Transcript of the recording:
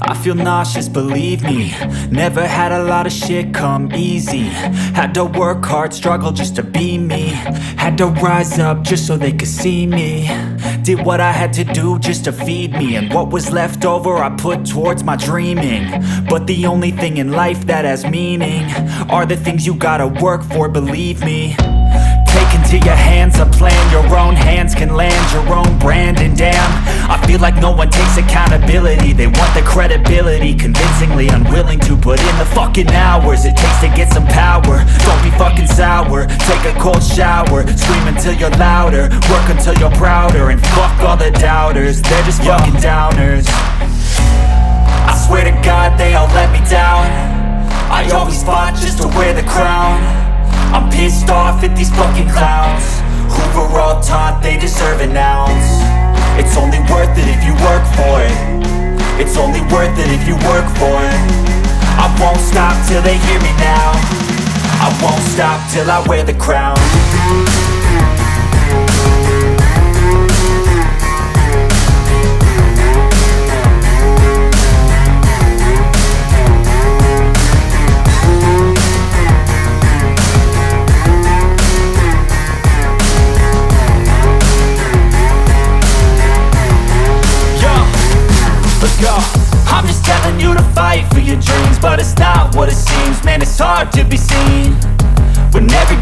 I feel nauseous, believe me. Never had a lot of shit come easy. Had to work hard, struggle just to be me. Had to rise up just so they could see me. Did what I had to do just to feed me. And what was left over I put towards my dreaming. But the only thing in life that has meaning are the things you gotta work for, believe me. Take into your hands a plan, your own hands can land your own brand. And damn, I feel like no one takes accountability. They want the credibility, convincingly unwilling to put in the fucking hours it takes to get some power. Don't be fucking sour, take a cold shower. Scream until you're louder, work until you're prouder. And fuck all the doubters, they're just fucking downers. I swear to God they all let me down. I always fought just to wear the crown. I'm pissed off at these fucking clowns who were all taught they deserve an ounce. It's only worth it if you work for it. It's only worth it if you work for it. I won't stop till they hear me now. I won't stop till I wear the crown. I'm just telling you to fight for your dreams, but it's not what it seems. Man, it's hard to be seen when every